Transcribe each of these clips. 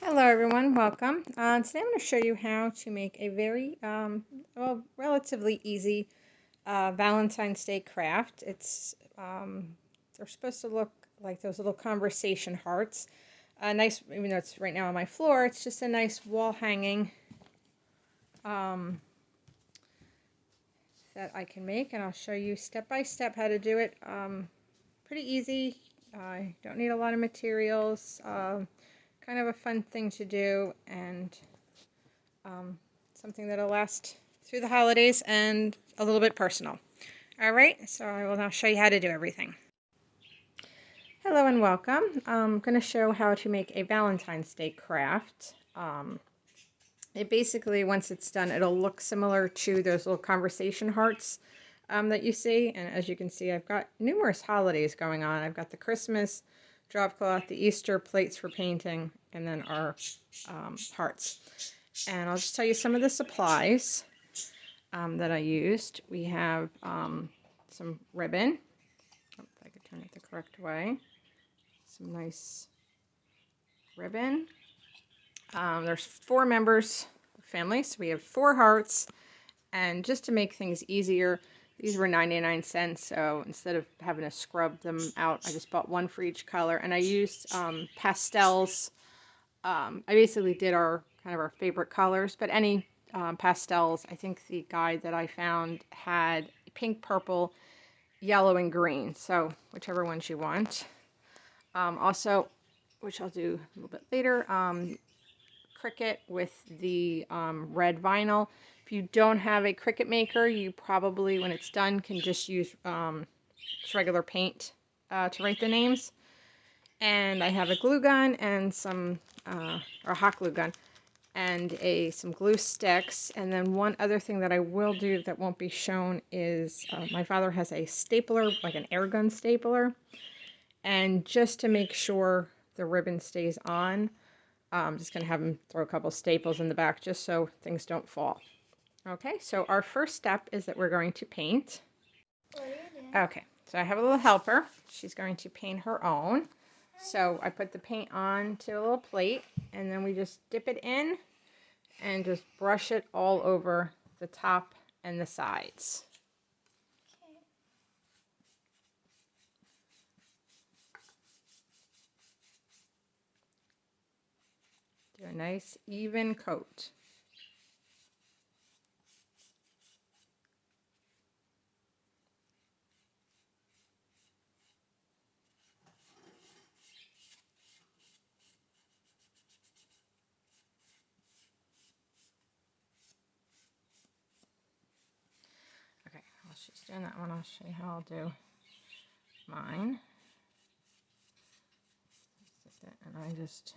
Hello everyone, welcome. Today I'm going to show you how to make a very, relatively easy Valentine's Day craft. They're supposed to look like those little conversation hearts. Nice, even though it's right now on my floor, it's just a nice wall hanging um, that I can make, and I'll show you step by step how to do it. Pretty easy. I don't need a lot of materials. Kind of a fun thing to do, and something that'll last through the holidays and a little bit personal. All right, so I will now show you how to do everything. Hello and welcome. I'm going to show how to make a Valentine's Day craft. It basically, once it's done, it'll look similar to those little conversation hearts that you see. And as you can see, I've got numerous holidays going on. I've got the Christmas drop cloth, the Easter plates for painting, and then our hearts. And I'll just tell you some of the supplies that I used. We have some ribbon. If I could turn it the correct way. Some nice ribbon. There's 4 members of family, so we have 4 hearts. And just to make things easier, these were 99 cents, so instead of having to scrub them out, I just bought 1 for each color. And I used pastels. I basically did our favorite colors, but any pastels. I think the guide that I found had pink, purple, yellow, and green, so whichever ones you want. Also, which I'll do a little bit later, Cricut with the red vinyl. If you don't have a Cricut maker, you probably, when it's done, can just use just regular paint to write the names. And I have a glue gun and some, or a hot glue gun, and some glue sticks. And then one other thing that I will do that won't be shown is my father has a stapler, like an air gun stapler. And just to make sure the ribbon stays on, I'm just going to have him throw a couple staples in the back just so things don't fall. Okay, so our first step is that we're going to paint. Okay, so I have a little helper. She's going to paint her own. So I put the paint on to a little plate, and then we just dip it in and just brush it all over the top and the sides. Do a nice even coat. Okay, while she's doing that one, I'll show you how I'll do mine. And I just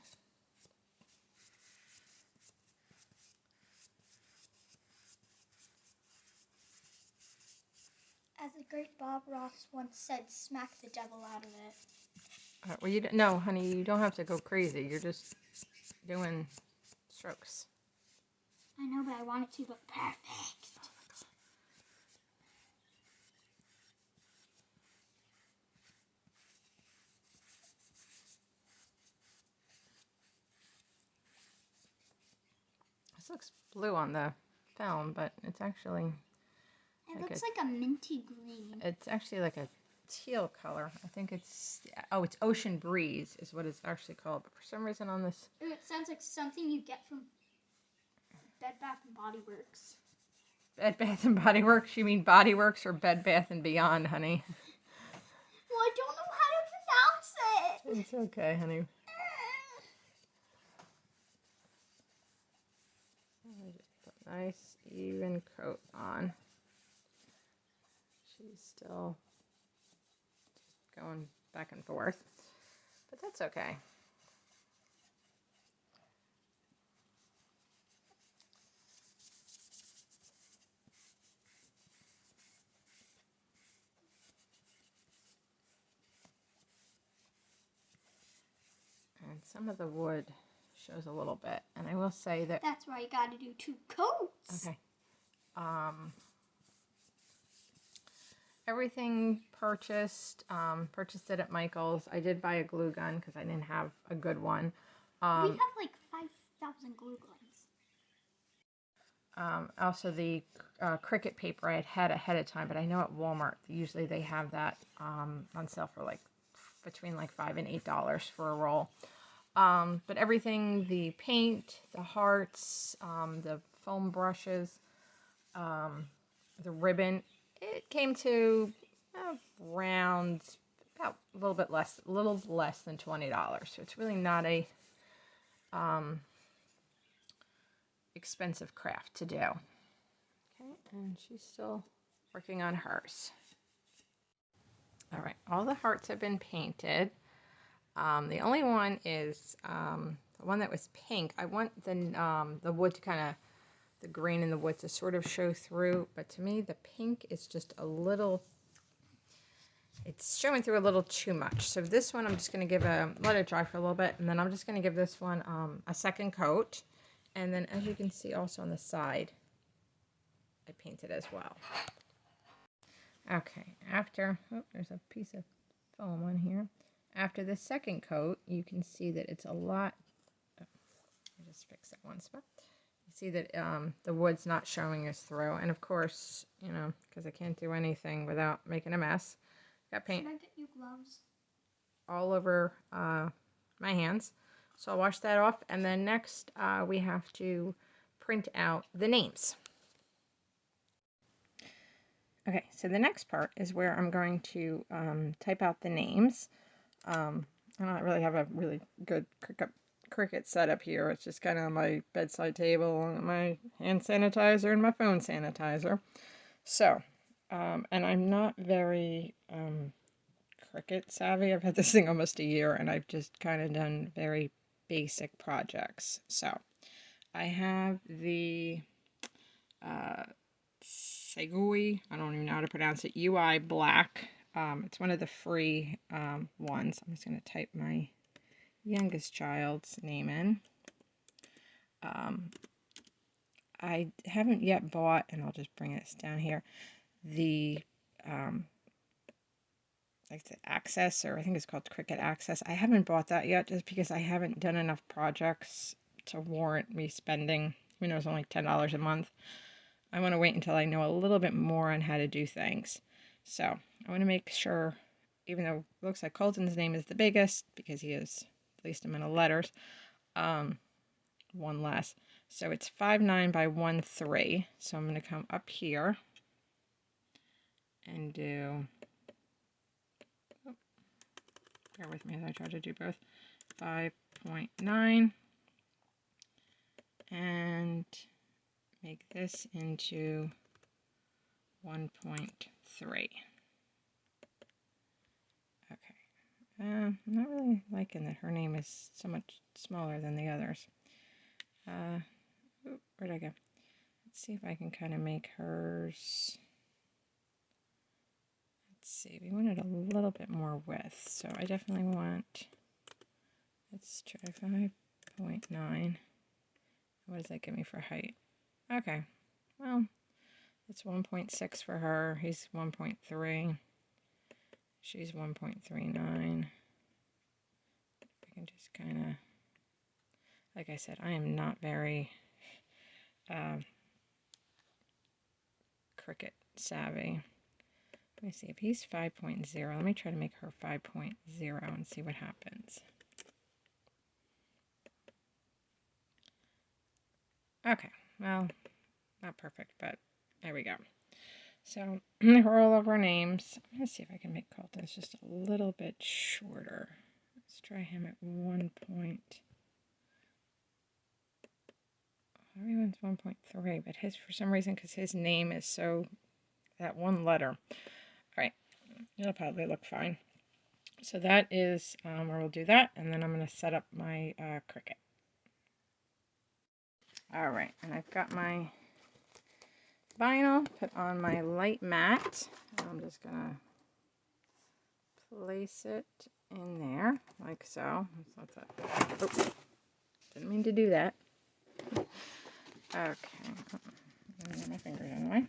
As the great Bob Ross once said, smack the devil out of it. well, no, honey, you don't have to go crazy. You're just doing strokes. I know, but I want it to look perfect. This looks blue on the film, but it's actually It looks like a minty green. It's actually like a teal color. I think it's Ocean Breeze is what it's actually called. But for some reason on this, It sounds like something you get from Bed Bath & Body Works. Bed Bath and Body Works. You mean Body Works or Bed Bath and Beyond, honey? Well, I don't know how to pronounce it. It's okay, honey. Let me just put a nice even coat on. She's still just going back and forth, but that's okay. And some of the wood shows a little bit, and I will say that That's why you got to do 2 coats. okay. Everything purchased it at Michael's. I did buy a glue gun because I didn't have a good one. We have like 5 1,000 glue guns. Also, the Cricut paper I had ahead of time, but I know at Walmart usually they have that on sale for like between like $5 and $8 for a roll. But everything, the paint, the hearts, the foam brushes, the ribbon, it came to around about a little less than $20. So it's really not a expensive craft to do. Okay, and she's still working on hers. All right, all the hearts have been painted. The only one is the one that was pink. I want the wood to kind of, the green in the wood to sort of show through, but to me the pink is just a little, it's showing through a little too much. So this one I'm just going to let it dry for a little bit, and then I'm just going to give this one a second coat. And then as you can see also on the side, I painted as well. Okay, after, oh, there's a piece of foam on here. After the second coat, you can see that it's a lot, oh, I just fixed that one spot. You see that the wood's not showing us through. And of course, you know, because I can't do anything without making a mess, got paint Should I get you gloves? all over my hands. So I'll wash that off. And then next we have to print out the names. Okay, so the next part is where I'm going to type out the names. I don't really have a really good Cricut setup here. It's just kind of my bedside table, my hand sanitizer, and my phone sanitizer. So, and I'm not very Cricut savvy. I've had this thing almost a year, and I've just kind of done very basic projects. So, I have the Segui, I don't even know how to pronounce it, UI Black. It's one of the free ones. I'm just going to type my youngest child's name in. I haven't yet bought, and I'll just bring this down here, the like the Access, or I think it's called Cricut Access. I haven't bought that yet just because I haven't done enough projects to warrant me spending, even though it's only $10 a month. I want to wait until I know a little bit more on how to do things. So I want to make sure, even though it looks like Colton's name is the biggest because he has the least amount of letters, one less. So it's 5'9" by 1'3". So I'm going to come up here and do, oh, bear with me as I try to do both, 5.9, and make this into 1.3. Okay. I'm not really liking that her name is so much smaller than the others. Where'd I go? Let's see if I can kind of make hers. Let's see. We wanted a little bit more width, so I definitely want. Let's try 5.9. What does that give me for height? Okay. Well, it's 1.6 for her. He's 1.3. She's 1.39. I can just kind of, like I said, I am not very Cricut savvy. Let me see if he's 5.0. Let me try to make her 5.0 and see what happens. Okay, well, not perfect, but there we go. So, her all of our names. I'm going to see if I can make Colton's just a little bit shorter. Let's try him at 1 point. Everyone's 1.3, but his, for some reason, because his name is so, that one letter. All right, it'll probably look fine. So that is where we'll do that, and then I'm going to set up my Cricut. All right, and I've got my vinyl put on my light mat. I'm just going to place it in there, like so. Let's let that, oh, didn't mean to do that. Okay, my fingers in the way.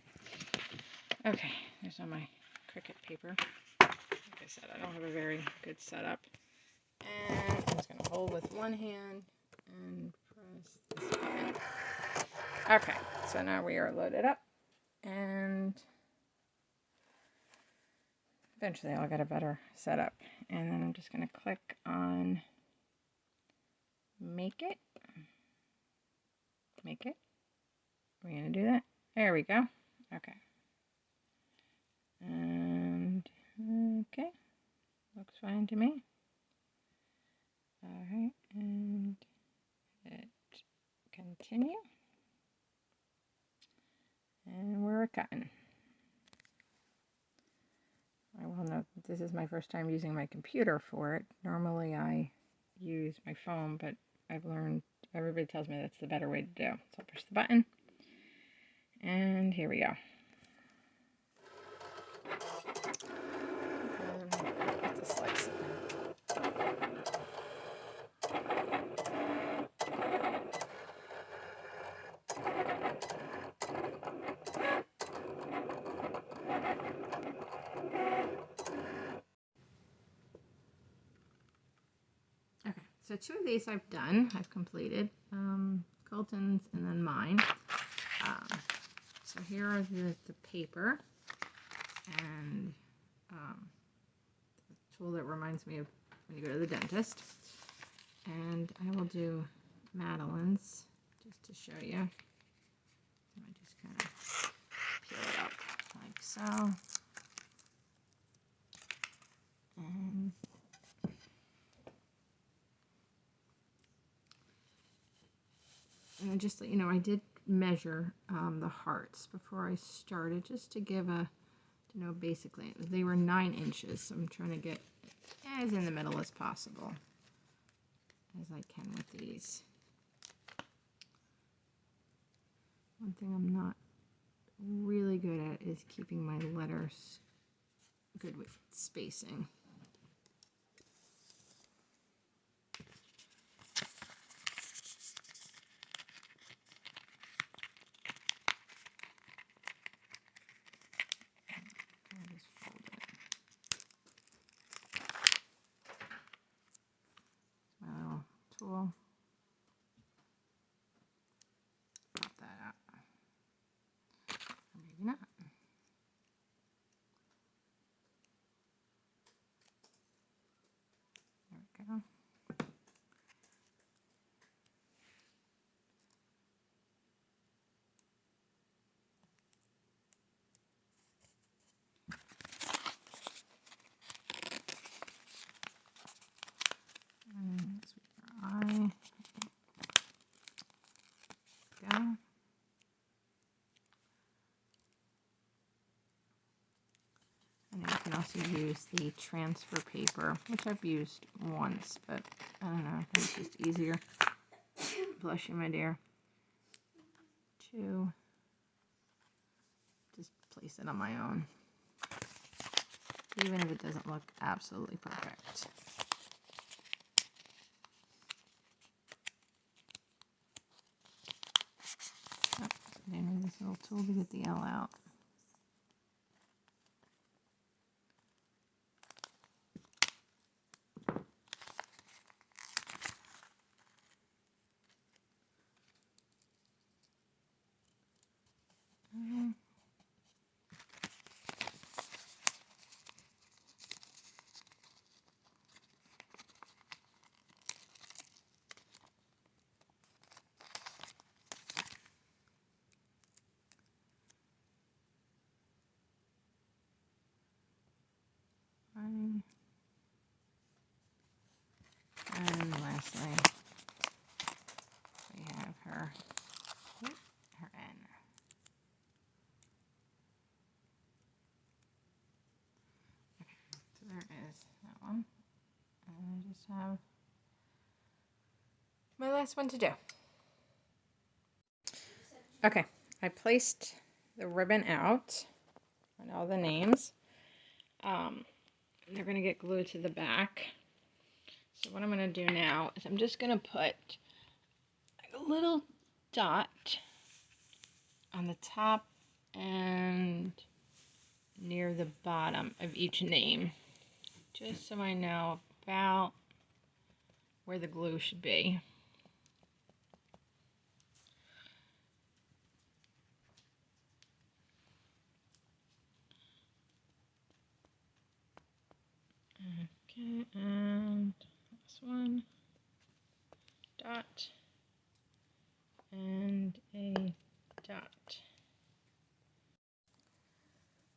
Okay, there's all my Cricut paper. Like I said, I don't have a very good setup. And I'm just going to hold with one hand and press is this button. Okay, so now we are loaded up, and eventually I'll get a better setup. And then I'm just going to click on make it. Make it. We're going to do that. There we go. Okay. And okay, looks fine to me. All right, and hit continue. And we're cutting. I will note that this is my first time using my computer for it. Normally I use my phone, but I've learned, everybody tells me that's the better way to do. So I'll push the button, and here we go. And put the slice in. Okay, so 2 of these I've done, I've completed, Colton's and then mine. So here are the paper, and the tool that reminds me of when you go to the dentist. And I will do Madeline's just to show you. I just kind of peel it up like so. And just let you know, I did measure the hearts before I started, just to give to know basically. They were 9 inches, so I'm trying to get as in the middle as possible as I can with these. One thing I'm not really good at is keeping my letters good with spacing. I'll just fold it. My little tool. Pop that out. Or maybe not. There we go. And this week for eye. Go. And you can also use the transfer paper, which I've used once, but I don't know, I think it's just easier. Bless you, my dear. To just place it on my own, even if it doesn't look absolutely perfect. Oh, I need this little tool to get the L out. And lastly, we have her N. Okay, so there is that one. And I just have my last one to do. Okay, I placed the ribbon out and all the names. They're going to get glued to the back. So what I'm going to do now is I'm just going to put a little dot on the top and near the bottom of each name, just so I know about where the glue should be. Okay, and this one, dot, and a dot.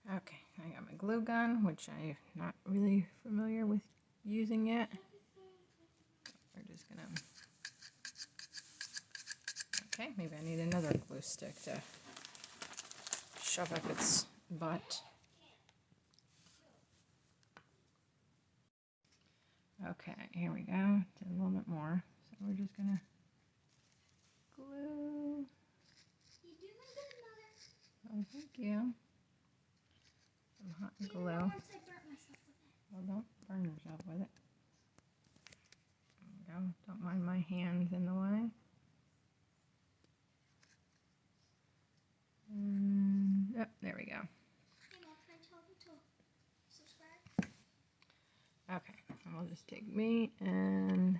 Okay, I got my glue gun, which I'm not really familiar with using yet. We're just gonna, okay, maybe I need another glue stick to shove up its butt. Okay, here we go. Did a little bit more. So we're just gonna glue. You're doing good, Mother. Oh, thank you. Some hot glue. Once I burnt myself with it. Well, don't burn yourself with it. There we go. Don't mind my hands in the way. Yep, there we go. Hey, Mom, can I tell you to subscribe? Okay, I'll just take me and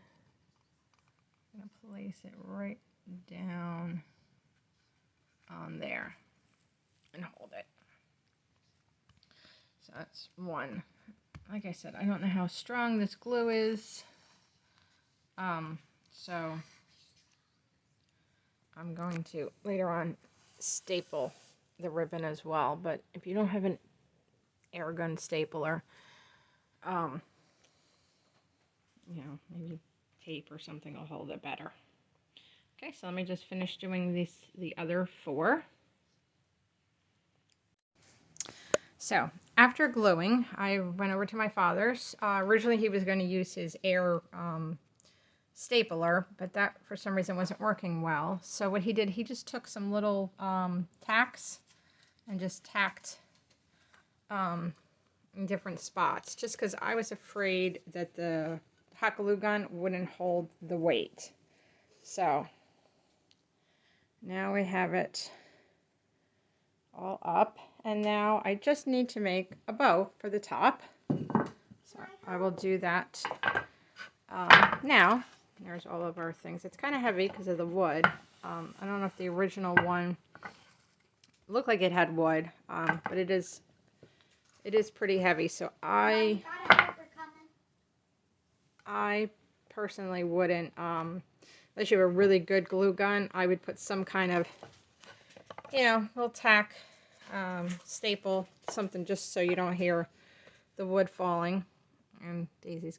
I'm gonna place it right down on there and hold it. So that's one. Like I said, I don't know how strong this glue is. So I'm going to later on staple the ribbon as well. But if you don't have an air gun stapler, you know, maybe tape or something will hold it better. Okay, so let me just finish doing the other four. So after gluing, I went over to my father's. Originally he was going to use his air stapler, but that for some reason wasn't working well. So what he did, he just took some little tacks and just tacked in different spots, just because I was afraid that the hot glue gun wouldn't hold the weight. So now we have it all up, and now I just need to make a bow for the top. So I will do that now. There's all of our things. It's kind of heavy because of the wood. I don't know if the original one looked like it had wood, but it is pretty heavy. So I personally wouldn't, unless you have a really good glue gun, I would put some kind of, you know, little tack, staple, something, just so you don't hear the wood falling. And Daisy's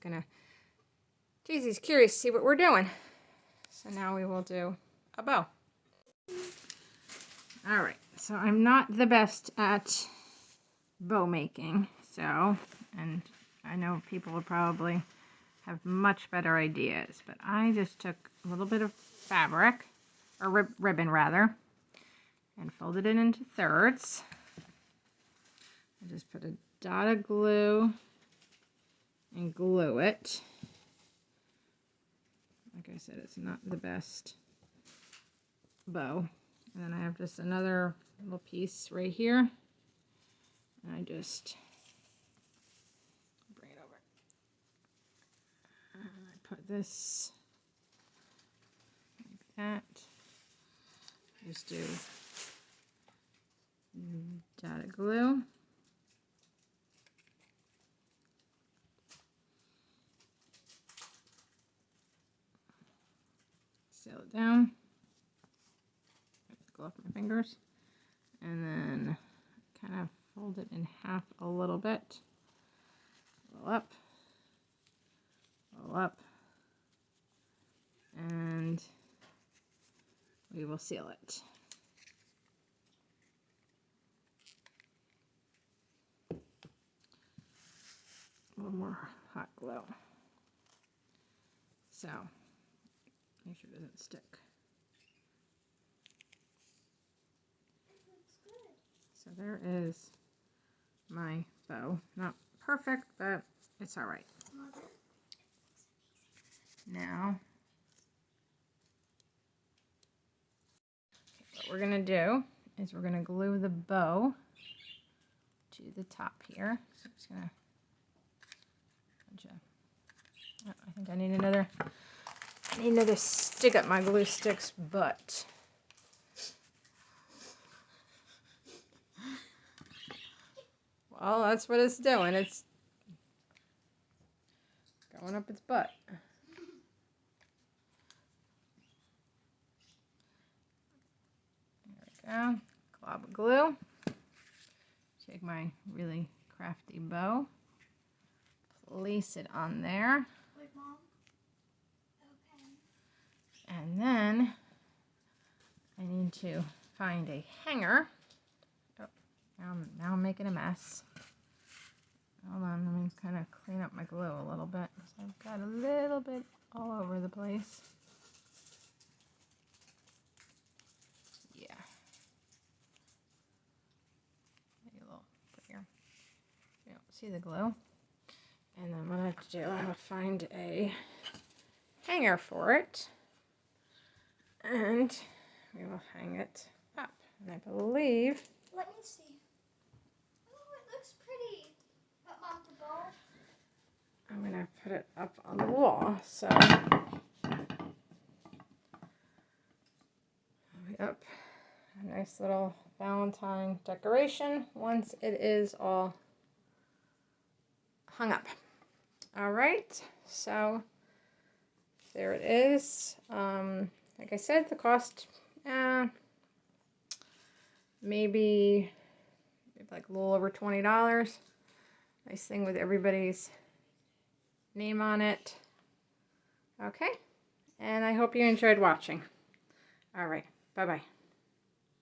curious to see what we're doing. So now we will do a bow. All right, so I'm not the best at bow making, so, and I know people would probably have much better ideas, but I just took a little bit of fabric, or ribbon rather, and folded it into thirds. I just put a dot of glue and glue it. Like I said, it's not the best bow. And then I have just another little piece right here, and I just bring it over. And I put this like that. Just do dot of glue. Seal it down. Go off my fingers. And then kind of fold it in half a little bit. Roll up. Roll up. And we will seal it. A little more hot glue. So, make sure it doesn't stick. So there is my bow. Not perfect, but it's all right. Now, what we're going to do is we're going to glue the bow to the top here. So I'm just going to, oh, I think I need another stick up my glue stick's butt. Well, that's what it's doing. It's going up its butt. There we go. Glob of glue. Take my really crafty bow. Place it on there. Wait, Mom. Okay. And then I need to find a hanger. Oh, now I'm making a mess. Hold on, let me kind of clean up my glue a little bit because I've got a little bit all over the place. Yeah. Maybe a little prettier. You don't see the glue. And then what I have to do, I have to find a hanger for it. And we will hang it up. And I believe... Let me see. Oh, it looks pretty. But Mom, the bow? I'm going to put it up on the wall. So, yep, a nice little Valentine decoration once it is all hung up. All right, so there it is. Like I said, the cost, maybe like a little over $20. Nice thing with everybody's name on it. Okay, and I hope you enjoyed watching. All right, bye-bye.